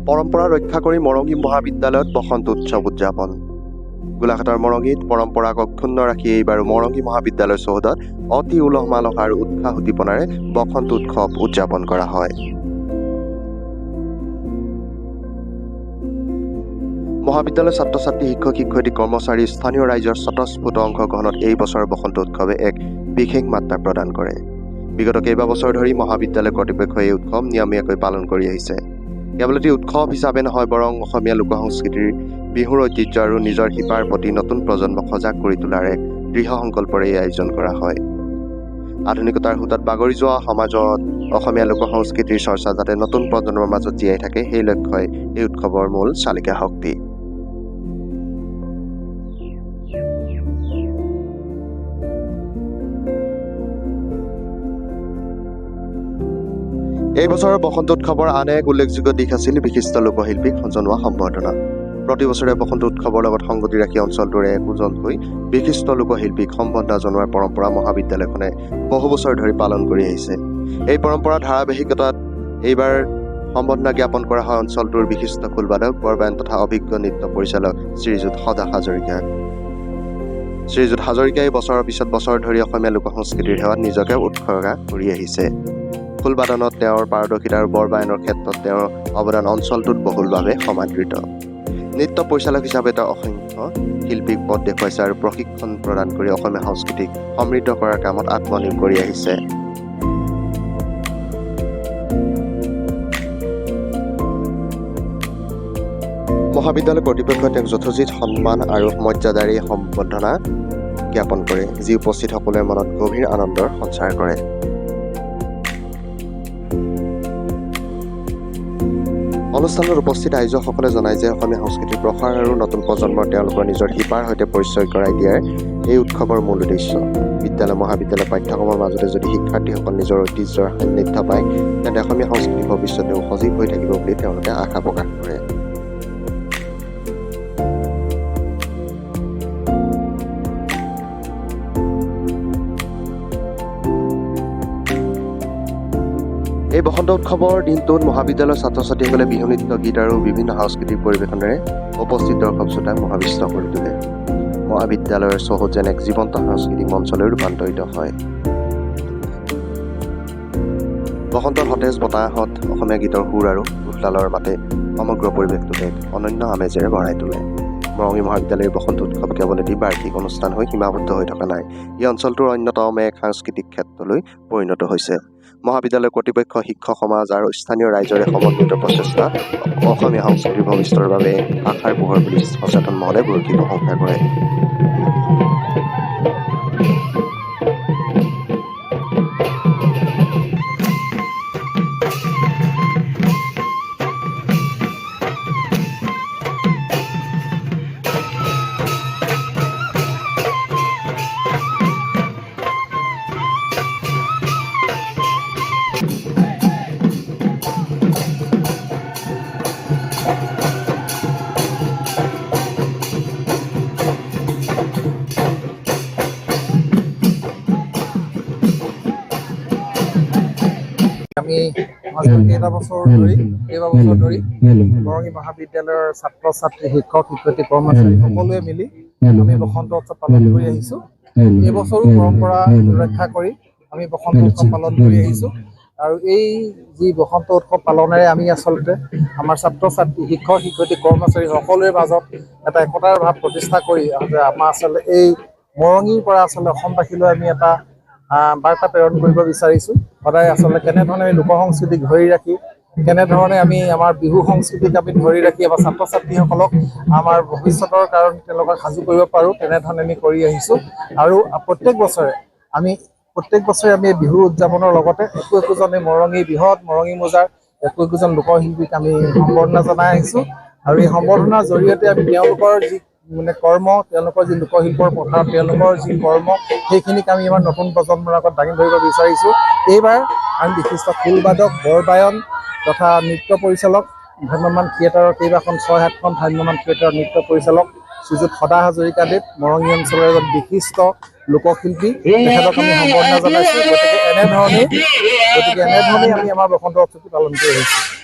পৰম্পৰা ৰক্ষা কৰি মৰঙী মহাবিদ্যালয়ত বসন্ত উৎসৱ উদযাপন। গোলাঘাটৰ মৰঙীত পৰম্পৰাক অক্ষুণ্ণ ৰাখি এইবাৰ মৰঙী মহাবিদ্যালয় চৌহদত অতি উলহ মালহ আৰু উৎসাহ উদ্দীপনাৰে বসন্ত উৎসৱ উদযাপন কৰা হয়। মহাবিদ্যালয়ৰ ছাত্ৰ ছাত্ৰী, শিক্ষক শিক্ষয়িত্ৰী, কৰ্মচাৰী, স্থানীয় ৰাইজৰ স্বতঃস্ফূৰ্ত অংশগ্ৰহণত এই বছৰৰ বসন্ত উৎসৱে এক বিশেষ মাত্ৰা প্ৰদান কৰে। বিগত কেইবাবছৰ ধৰি মহাবিদ্যালয় কৰ্তৃপক্ষই এই উৎসৱ নিয়মীয়াকৈ পালন কৰি আহিছে। কেৱল এটি উৎসৱ হিচাপে নহয়, বৰং অসমীয়া লোক সংস্কৃতিৰ বিহুৰ ঐতিহ্য আৰু নিজৰ শিপাৰ প্ৰতি নতুন প্ৰজন্মক সজাগ কৰি তোলাৰ এক দৃঢ় সংকল্পৰে এই আয়োজন কৰা হয়। আধুনিকতাৰ সোঁতত বাগৰি যোৱা সমাজত অসমীয়া লোক সংস্কৃতিৰ চৰ্চা যাতে নতুন প্ৰজন্মৰ মাজত জীয়াই থাকে, সেই লক্ষ্যই এই উৎসৱৰ মূল চালিকা শক্তি। এই বছৰৰ বসন্ত উৎসৱৰ আন এক উল্লেখযোগ্য দিশ আছিল বিশিষ্ট লোকশিল্পীক জনোৱা সম্বৰ্ধনা। প্ৰতি বছৰে বসন্ত উৎসৱৰ লগত সংগতি ৰাখি অঞ্চলটোৰে একোজন হৈ বিশিষ্ট লোকশিল্পীক সম্বৰ্ধনা জনোৱাৰ পৰম্পৰা মহাবিদ্যালয়খনে বহু বছৰ ধৰি পালন কৰি আহিছে। এই পৰম্পৰাৰ ধাৰাবাহিকতাত এইবাৰ সম্বৰ্ধনা জ্ঞাপন কৰা হয় অঞ্চলটোৰ বিশিষ্ট খোলবাদক, বৰবায়ন তথা অভিজ্ঞ নৃত্য পৰিচালক শ্ৰীযুত সদাশ হাজৰিকাক। শ্ৰীযুত হাজৰিকাই বছৰৰ পিছত বছৰ ধৰি অসমীয়া লোক সংস্কৃতিৰ সেৱাত নিজকে উৎসৰ্গা কৰি আহিছে। খোলবাদনত তেওঁৰ পাৰদৰ্শিতা আৰু বৰবায়নৰ ক্ষেত্ৰত তেওঁৰ অৱদান অঞ্চলটোত বহুলভাৱে সমাদৃত। নৃত্য পৰিচালক হিচাপে তেওঁ অসংখ্য শিল্পীক পথ দেখুৱাইছে আৰু প্ৰশিক্ষণ প্ৰদান কৰি অসমীয়া সংস্কৃতিক সমৃদ্ধ কৰাৰ কামত আত্মনিয়োগ কৰি আহিছে। মহাবিদ্যালয় কৰ্তৃপক্ষই তেওঁক যথোচিত সন্মান আৰু মৰ্যাদাৰে সম্বৰ্ধনা জ্ঞাপন কৰে, যি উপস্থিত সকলোৰে মনত গভীৰ আনন্দৰ সঞ্চাৰ কৰে। অনুষ্ঠানত উপস্থিত আয়োজকসকলে জনায় যে অসমীয়া সংস্কৃতিৰ প্ৰসাৰ আৰু নতুন প্ৰজন্মৰ তেওঁলোকৰ নিজৰ শিপাৰ সৈতে পৰিচয় কৰাই দিয়াৰ এই উৎসৱৰ মূল উদ্দেশ্য। বিদ্যালয় মহাবিদ্যালয় পাঠ্যক্ৰমৰ মাজতে যদি শিক্ষাৰ্থীসকল নিজৰ ঐতিহ্যৰ সান্নিধ্য পায়, তেন্তে অসমীয়া সংস্কৃতি ভৱিষ্যতেও সজীৱ হৈ থাকিব বুলি তেওঁলোকে আশা প্ৰকাশ কৰে। এই বসন্ত উৎসৱৰ দিনটোত মহাবিদ্যালয়ৰ ছাত্ৰ ছাত্ৰীসকলে বিহু নৃত্য, গীত আৰু বিভিন্ন সাংস্কৃতিক পৰিৱেশনেৰে উপস্থিত দৰ্শক শ্ৰোতাক মোহাবিষ্ট কৰি তোলে। মহাবিদ্যালয়ৰ চৌহদ যেন এক জীৱন্ত সাংস্কৃতিক মঞ্চলৈ ৰূপান্তৰিত হয়। বসন্তৰ সতেজ বতাহত অসমীয়া গীতৰ সুৰ আৰু উহ্লালৰ মাতে সমগ্ৰ পৰিৱেশটোক এক অনন্য আমেজেৰে ভৰাই তোলে। মৰঙী মহাবিদ্যালয়ৰ বসন্ত উৎসৱ কেৱল এটি বাৰ্ষিক অনুষ্ঠান হৈ সীমাবদ্ধ হৈ থকা নাই, ই অঞ্চলটোৰ অন্যতম এক সাংস্কৃতিক ক্ষেত্ৰলৈ পৰিণত হৈছে। মহাবিদ্যালয় কৰ্তৃপক্ষ, শিক্ষক সমাজ আৰু স্থানীয় ৰাইজৰে সমন্বিত প্ৰচেষ্টা অসমীয়া সংস্কৃতিৰ ভৱিষ্যতৰ বাবে আশাৰ পোহৰ বুলি সচেতন মহলে ভূয়সী প্ৰশংসা কৰে। আমি কেইবাবছৰ ধৰি মৰঙী মহাবিদ্যালয়ৰ ছাত্ৰ ছাত্ৰী, শিক্ষক শিক্ষয়িত্ৰী, কৰ্মচাৰী সকলোৱে মিলি আমি বসন্ত উৎসৱ পালন কৰি আহিছোঁ। এইবছৰো পৰম্পৰা ৰক্ষা কৰি আমি বসন্ত উৎসৱ পালন কৰি আহিছোঁ। আৰু এই যি বসন্ত উৎসৱ পালনেৰে আমি আচলতে আমাৰ ছাত্ৰ ছাত্ৰী, শিক্ষক শিক্ষয়িত্ৰী, কৰ্মচাৰী সকলোৰে মাজত এটা একতাৰ ভাৱ প্ৰতিষ্ঠা কৰি আমাৰ আচলতে এই মৰঙীৰ পৰা আচলতে অসমবাসীলৈ আমি এটা বাৰ্তা প্ৰেৰণ কৰিব বিচাৰিছোঁ। সদায় আচলতে কেনেধৰণে আমি লোক সংস্কৃতিক ধৰি ৰাখি, কেনেধৰণে আমি আমাৰ বিহু সংস্কৃতিক আমি ধৰি ৰাখি আমাৰ ছাত্ৰ ছাত্ৰীসকলক আমাৰ ভৱিষ্যতৰ কাৰণে তেওঁলোকক সাজু কৰিব পাৰোঁ, তেনেধৰণে আমি কৰি আহিছোঁ। আৰু প্ৰত্যেক বছৰে আমি বিহু উদযাপনৰ লগতে একোজন বৃহৎ মৰঙী মৌজাৰ একোজন লোকশিল্পীক আমি সম্বৰ্ধনা জনাই আহিছোঁ। আৰু এই সম্বৰ্ধনাৰ জৰিয়তে আমি তেওঁলোকৰ যি কৰ্ম, তেওঁলোকৰ যি লোকশিল্পৰ প্ৰথাৰ, তেওঁলোকৰ যি কৰ্ম, সেইখিনিক আমি আমাৰ নতুন প্ৰজন্মৰ আগত দাঙি ধৰিব বিচাৰিছোঁ। এইবাৰ আমি বিশিষ্ট খোলবাদক, বৰবায়ন তথা নৃত্য পৰিচালক, ভ্ৰাম্যমাণ থিয়েটাৰৰ কেইবাখন ৬-৭খন ভ্ৰাম্যমাণ থিয়েটাৰৰ নৃত্য পৰিচালক শ্ৰীযুত সদাশ হাজৰিকাদেৱ, মৰঙী অঞ্চলৰ এজন বিশিষ্ট লোকশিল্পী, তেখেতক আমি সম্বৰ্ধনা জনাইছোঁ। গতিকে এনেধৰণেই আমি আমাৰ বসন্ত উৎসৱটি পালন কৰি আহিছোঁ।